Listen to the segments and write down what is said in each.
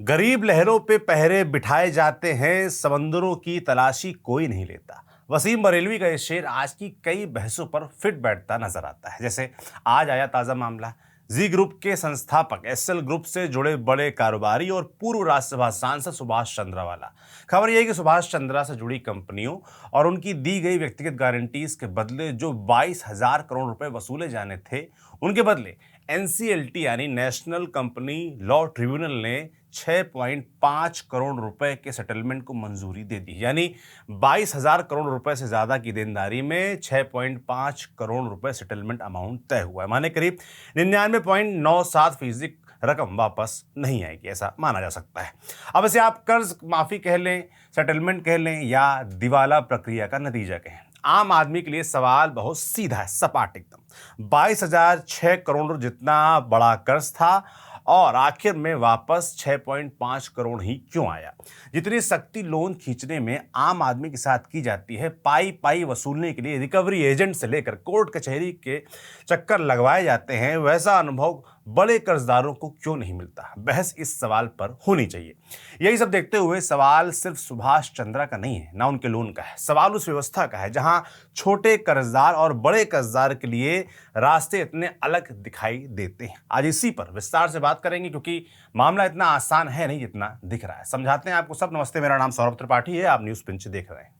गरीब लहरों पे पहरे बिठाए जाते हैं, समंदरों की तलाशी कोई नहीं लेता। वसीम बरेलवी का ये शेर आज की कई बहसों पर फिट बैठता नजर आता है। जैसे आज आया ताजा मामला, जी ग्रुप के संस्थापक एसएल ग्रुप से जुड़े बड़े कारोबारी और पूर्व राज्यसभा सांसद सुभाष चंद्रा वाला। खबर यह है कि सुभाष चंद्रा से जुड़ी कंपनियों और उनकी दी गई व्यक्तिगत गारंटीज के बदले जो 22,000 करोड़ रुपए वसूले जाने थे, उनके बदले एनसीएलटी यानी नेशनल कंपनी लॉ ट्रिब्यूनल ने 6.5 करोड़ रुपए के सेटलमेंट को मंजूरी दे दी। यानी 22,000 करोड़ रुपए से ज्यादा की देनदारी में 6.5 करोड़ रुपए सेटलमेंट अमाउंट तय हुआ है। माने करीब 99.97% रकम वापस नहीं आएगी, ऐसा माना जा सकता है। अब इसे आप कर्ज माफी कह लें, सेटलमेंट कह लें या दिवाला प्रक्रिया का नतीजा कहें, आम आदमी के लिए सवाल बहुत सीधा है, सपाट एकदम। 22,006 करोड़ जितना बड़ा कर्ज था और आखिर में वापस 6.5 करोड़ ही क्यों आया? जितनी सख्ती लोन खींचने में आम आदमी के साथ की जाती है, पाई पाई वसूलने के लिए रिकवरी एजेंट से लेकर कोर्ट कचहरी के चक्कर लगवाए जाते हैं, वैसा अनुभव बड़े कर्जदारों को क्यों नहीं मिलता? बहस इस सवाल पर होनी चाहिए। यही सब देखते हुए सवाल सिर्फ सुभाष चंद्रा का नहीं है, ना उनके लोन का है, सवाल उस व्यवस्था का है जहां छोटे कर्जदार और बड़े कर्जदार के लिए रास्ते इतने अलग दिखाई देते हैं। आज इसी पर विस्तार से बात करेंगे, क्योंकि मामला इतना आसान है नहीं जितना दिख रहा है। समझाते हैं आपको सब। नमस्ते, मेरा नाम सौरभ त्रिपाठी है, आप न्यूज पिंच देख रहे हैं।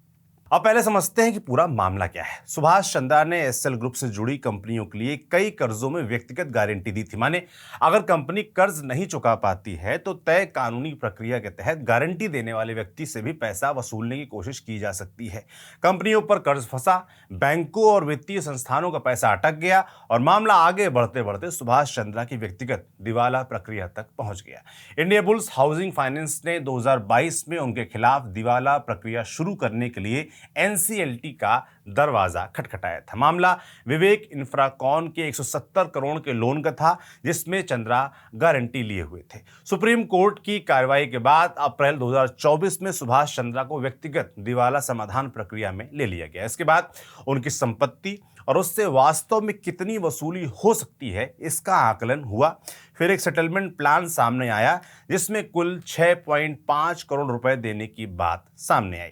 अब पहले समझते हैं कि पूरा मामला क्या है। सुभाष चंद्रा ने एसएल ग्रुप से जुड़ी कंपनियों के लिए कई कर्जों में व्यक्तिगत गारंटी दी थी। माने अगर कंपनी कर्ज नहीं चुका पाती है तो तय कानूनी प्रक्रिया के तहत गारंटी देने वाले व्यक्ति से भी पैसा वसूलने की कोशिश की जा सकती है। कंपनियों पर कर्ज फंसा, बैंकों और वित्तीय संस्थानों का पैसा अटक गया और मामला आगे बढ़ते बढ़ते सुभाष चंद्रा की व्यक्तिगत दिवाला प्रक्रिया तक पहुंच गया। इंडियाबुल्स हाउसिंग फाइनेंस ने 2022 में उनके खिलाफ दिवाला प्रक्रिया शुरू करने के लिए एनसीएलटी का दरवाजा खटखटाया था। मामला विवेक इंफ्राकॉन के 170 करोड़ के लोन का था, जिसमें चंद्रा गारंटी लिए हुए थे। सुप्रीम कोर्ट की कार्रवाई के बाद अप्रैल 2024 में सुभाष चंद्रा को व्यक्तिगत दिवाला समाधान प्रक्रिया में ले लिया गया। इसके बाद उनकी संपत्ति और उससे वास्तव में कितनी वसूली हो सकती है, इसका आकलन हुआ। फिर एक सेटलमेंट प्लान सामने आया जिसमें कुल 6.5 करोड़ रुपए देने की बात सामने आई।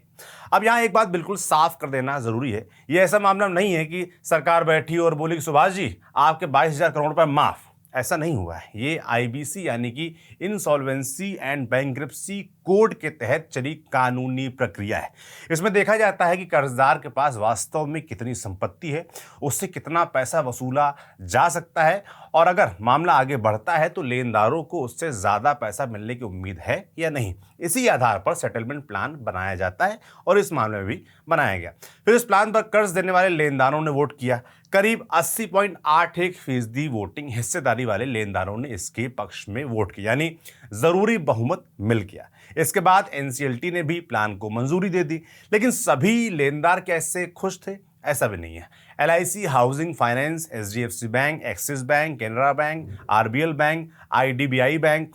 अब यहां एक बात बिल्कुल साफ कर देना जरूरी है, यह ऐसा मामला नहीं है कि सरकार बैठी और बोली कि सुभाष जी आपके 22,000 करोड़ रुपए माफ। ऐसा नहीं हुआ है। ये आईबीसी यानी कि इंसॉल्वेंसी एंड बैंक्रप्सी कोड के तहत चली कानूनी प्रक्रिया है। इसमें देखा जाता है कि कर्जदार के पास वास्तव में कितनी संपत्ति है, उससे कितना पैसा वसूला जा सकता है और अगर मामला आगे बढ़ता है तो लेनदारों को उससे ज्यादा पैसा मिलने की उम्मीद है या नहीं। इसी आधार पर सेटलमेंट प्लान बनाया जाता है और इस मामले में भी बनाया गया। फिर इस प्लान पर कर्ज देने वाले लेनदारों ने वोट किया। करीब 80.81% वोटिंग हिस्सेदारी वाले लेनदारों ने इसके पक्ष में वोट किया, यानी जरूरी बहुमत मिल गया। इसके बाद एनसीएलटी ने भी प्लान को मंजूरी दे दी। लेकिन सभी लेनदार कैसे खुश थे? ऐसा भी नहीं है। LIC housing finance, HDFC bank, axis bank, Canara bank, RBL bank, IDBI bank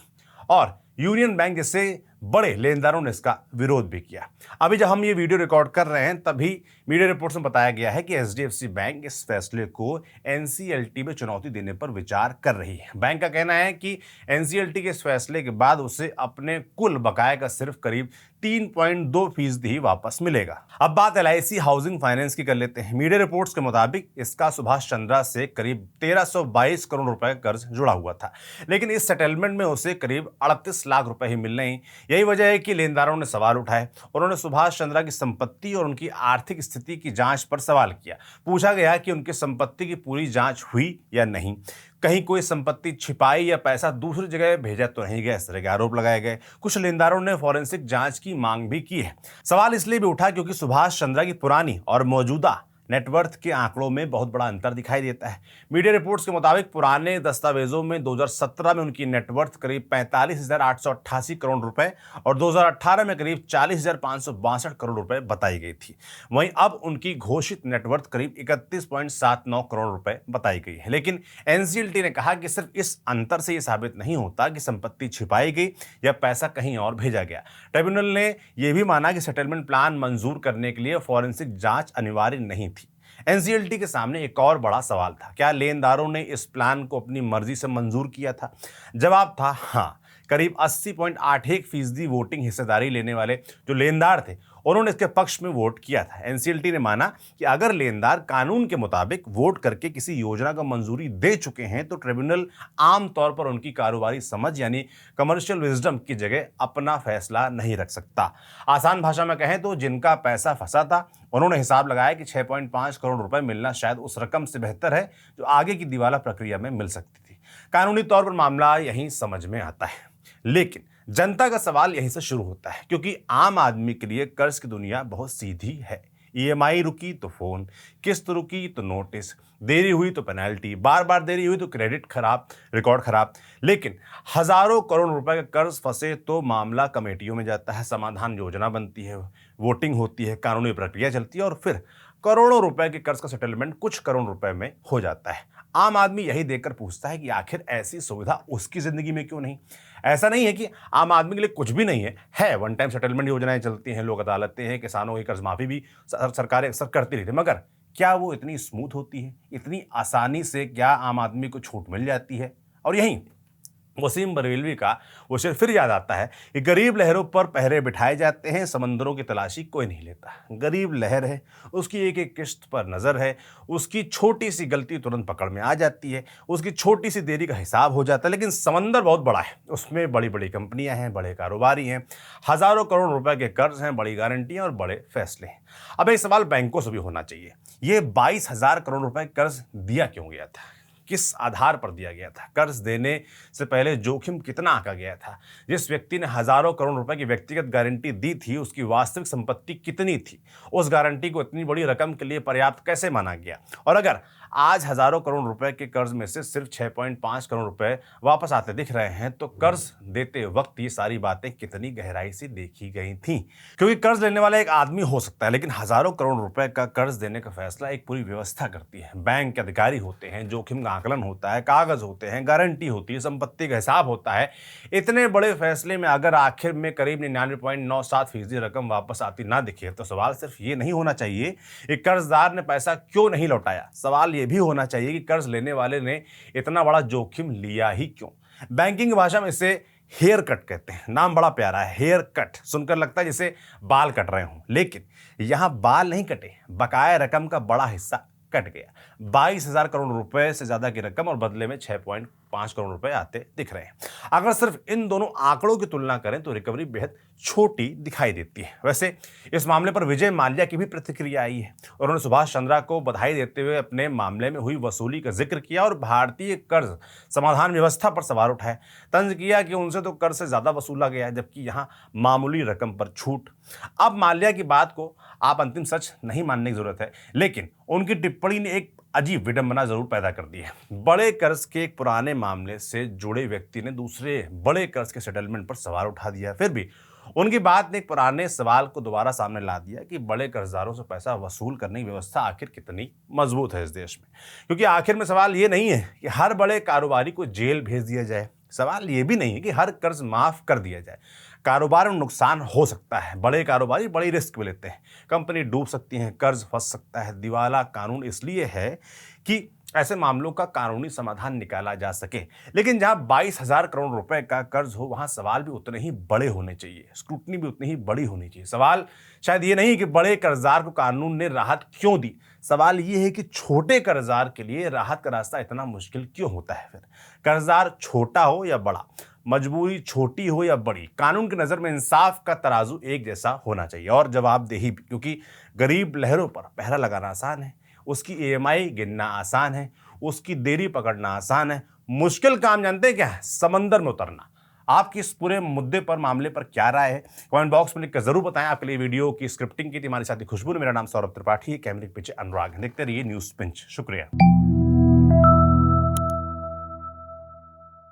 और यूनियन बैंक जैसे बड़े लेनदारों ने इसका विरोध भी किया। अभी जब हम ये वीडियो रिकॉर्ड कर रहे हैं तभी मीडिया रिपोर्ट्स में बताया गया है कि एचडीएफसी बैंक इस फैसले को एनसीएलटी में चुनौती देने पर विचार कर रही है। बैंक का कहना है कि एनसीएलटी के इस फैसले के बाद उसे अपने कुल बकाया का सिर्फ करीब 3.2% ही वापस मिलेगा। अब बात एलआईसी हाउसिंग फाइनेंस की कर लेते हैं। मीडिया रिपोर्ट्स के मुताबिक इसका सुभाष चंद्रा से करीब 1322 करोड़ रुपए का कर्ज जुड़ा हुआ था, लेकिन इस सेटलमेंट में उसे करीब 38 लाख रुपए ही मिल रहे। यही वजह है कि लेनदारों ने सवाल उठाए। उन्होंने सुभाष चंद्रा की संपत्ति और उनकी आर्थिक स्थिति की जांच पर सवाल किया। पूछा गया कि उनकी संपत्ति की पूरी जांच हुई या नहीं, कहीं कोई संपत्ति छिपाई या पैसा दूसरी जगह भेजा तो नहीं गया, इस तरह के आरोप लगाए गए। कुछ लेनदारों ने फॉरेंसिक जांच की मांग भी की है। सवाल इसलिए भी उठा क्योंकि सुभाष चंद्रा की पुरानी और मौजूदा नेटवर्थ के आंकड़ों में बहुत बड़ा अंतर दिखाई देता है। मीडिया रिपोर्ट्स के मुताबिक पुराने दस्तावेजों में 2017 में उनकी नेटवर्थ करीब 45,888 करोड़ रुपए और 2018 में करीब 40,562 करोड़ रुपए बताई गई थी। वहीं अब उनकी घोषित नेटवर्थ करीब 31.79 करोड़ रुपए बताई गई है। लेकिन एनसीएलटी ने कहा कि सिर्फ इस अंतर से यह साबित नहीं होता कि संपत्ति छिपाई गई या पैसा कहीं और भेजा गया। ट्रिब्यूनल ने यह भी माना कि सेटलमेंट प्लान मंजूर करने के लिए फॉरेंसिक जांच अनिवार्य नहीं थी। एनसीएलटी के सामने एक और बड़ा सवाल था, क्या लेनदारों ने इस प्लान को अपनी मर्जी से मंजूर किया था? जवाब था हाँ। करीब 80.81% वोटिंग हिस्सेदारी लेने वाले जो लेनदार थे उन्होंने इसके पक्ष में वोट किया था। एनसीएलटी ने माना कि अगर लेनदार कानून के मुताबिक वोट करके किसी योजना को मंजूरी दे चुके हैं तो ट्रिब्यूनल आमतौर पर उनकी कारोबारी समझ यानी कमर्शियल विजडम की जगह अपना फैसला नहीं रख सकता। आसान भाषा में कहें तो जिनका पैसा फंसा था उन्होंने हिसाब लगाया कि 6.5 करोड़ रुपए मिलना शायद उस रकम से बेहतर है जो आगे की दिवाला प्रक्रिया में मिल सकती थी। कानूनी तौर पर मामला यहीं समझ में आता है, लेकिन जनता का सवाल यहीं से शुरू होता है, क्योंकि आम आदमी के लिए कर्ज की दुनिया बहुत सीधी है। ईएमआई रुकी तो फोन, किस्त रुकी तो नोटिस, देरी हुई तो पेनल्टी, बार बार देरी हुई तो क्रेडिट खराब, रिकॉर्ड खराब। लेकिन हजारों करोड़ रुपए का कर्ज फंसे तो मामला कमेटियों में जाता है, समाधान योजना बनती है, वोटिंग होती है, कानूनी प्रक्रिया चलती है और फिर करोड़ों रुपए के कर्ज का सेटलमेंट कुछ करोड़ रुपए में हो जाता है। आम आदमी यही देखकर पूछता है कि आखिर ऐसी सुविधा उसकी जिंदगी में क्यों नहीं। ऐसा नहीं है कि आम आदमी के लिए कुछ भी नहीं है वन टाइम सेटलमेंट योजनाएं चलती हैं, लोक अदालतें हैं, किसानों की कर्ज माफी भी सरकारें अक्सर करती रहती है, मगर क्या वो इतनी स्मूथ होती है? इतनी आसानी से क्या आम आदमी को छूट मिल जाती है? और यहीं वसीम बरेलवी का वो शेर फिर याद आता है कि गरीब लहरों पर पहरे बिठाए जाते हैं, समंदरों की तलाशी कोई नहीं लेता। गरीब लहर है, उसकी एक एक किश्त पर नज़र है, उसकी छोटी सी गलती तुरंत पकड़ में आ जाती है, उसकी छोटी सी देरी का हिसाब हो जाता है। लेकिन समंदर बहुत बड़ा है, उसमें बड़ी बड़ी कंपनियां हैं, बड़े कारोबारी हैं, हज़ारों करोड़ रुपए के कर्ज हैं, बड़ी गारंटियां और बड़े फैसले हैं। अब एक सवाल बैंकों से भी होना चाहिए, ये 22,000 करोड़ रुपए कर्ज दिया क्यों गया था? किस आधार पर दिया गया था? कर्ज देने से पहले जोखिम कितना आंका गया था? जिस व्यक्ति ने हजारों करोड़ रुपए की व्यक्तिगत गारंटी दी थी उसकी वास्तविक संपत्ति कितनी थी? उस गारंटी को इतनी बड़ी रकम के लिए पर्याप्त कैसे माना गया? और अगर आज हजारों करोड़ रुपए के कर्ज में से सिर्फ 6.5 करोड़ रुपए वापस आते दिख रहे हैं तो कर्ज देते वक्त ये सारी बातें कितनी गहराई से देखी गई थी? क्योंकि कर्ज लेने वाला एक आदमी हो सकता है, लेकिन हजारों करोड़ रुपए का कर्ज देने का फैसला एक पूरी व्यवस्था करती है। बैंक के अधिकारी होते हैं, जोखिम का आकलन होता है, कागज होते हैं, गारंटी होती है, संपत्ति का हिसाब होता है। इतने बड़े फैसले में अगर आखिर में करीब 99.97% रकम वापस आती ना दिखे तो सवाल सिर्फ ये नहीं होना चाहिए कि कर्जदार ने पैसा क्यों नहीं लौटाया, सवाल ये भी होना चाहिए कि कर्ज लेने वाले ने इतना बड़ा जोखिम लिया ही क्यों। बैंकिंग की भाषा में इसे हेयर कट कहते हैं। नाम बड़ा प्यारा है, हेयर कट, सुनकर लगता है जैसे बाल कट रहे हों, लेकिन यहां बाल नहीं कटे, बकाया रकम का बड़ा हिस्सा कट गया। 22,000 करोड़ रुपए से ज्यादा की रकम और बदले में 6.5 करोड़ रुपए आते दिख रहे हैं। अगर सिर्फ इन दोनों आंकड़ों की तुलना करें तो रिकवरी बेहद छोटी दिखाई देती है। वैसे इस मामले पर विजय माल्या की भी प्रतिक्रिया आई है। उन्होंने सुभाष चंद्रा को बधाई देते हुए अपने मामले में हुई वसूली का जिक्र किया और भारतीय कर्ज समाधान व्यवस्था पर सवाल उठाए। तंज किया कि उनसे तो कर्ज से ज्यादा वसूला गया है, जबकि यहाँ मामूली रकम पर छूट। अब माल्या की बात को आप अंतिम सच नहीं मानने की जरूरत है, लेकिन उनकी टिप्पणी ने एक अजीब विडंबना जरूर पैदा कर दी है। बड़े कर्ज के एक पुराने मामले से जुड़े व्यक्ति ने दूसरे बड़े कर्ज के सेटलमेंट पर सवाल उठा दिया। फिर भी उनकी बात ने एक पुराने सवाल को दोबारा सामने ला दिया कि बड़े कर्जदारों से पैसा वसूल करने की व्यवस्था आखिर कितनी मजबूत है इस देश में। क्योंकि आखिर में सवाल ये नहीं है कि हर बड़े कारोबारी को जेल भेज दिया जाए, सवाल ये भी नहीं है कि हर कर्ज माफ कर दिया जाए। कारोबार में नुकसान हो सकता है, बड़े कारोबारी बड़ी रिस्क भी लेते हैं, कंपनी डूब सकती है, कर्ज फंस सकता है। दिवाला कानून इसलिए है कि ऐसे मामलों का कानूनी समाधान निकाला जा सके। लेकिन जहां 22,000 करोड़ रुपए का कर्ज हो वहां सवाल भी उतने ही बड़े होने चाहिए, स्क्रूटनी भी उतनी ही बड़ी होनी चाहिए। सवाल शायद ये नहीं कि बड़े कर्जदार को कानून ने राहत क्यों दी, सवाल ये है कि छोटे कर्जदार के लिए राहत का रास्ता इतना मुश्किल क्यों होता है। फिर कर्जदार छोटा हो या बड़ा, मजबूरी छोटी हो या बड़ी, कानून की नज़र में इंसाफ का तराजू एक जैसा होना चाहिए और जवाबदेही भी। क्योंकि गरीब लहरों पर पहरा लगाना आसान है, उसकी ईएमआई गिनना आसान है, उसकी देरी पकड़ना आसान है। मुश्किल काम जानते हैं क्या है? समंदर में उतरना। आपकी इस पूरे मुद्दे पर, मामले पर क्या राय है? कमेंट बॉक्स में लिखकर जरूर बताएं। आपके लिए वीडियो की स्क्रिप्टिंग की थी हमारे साथी खुशबू ने। मेरा नाम सौरभ त्रिपाठी है, कैमरे के पीछे अनुराग। देखते रहिए न्यूज़ पिंच। शुक्रिया।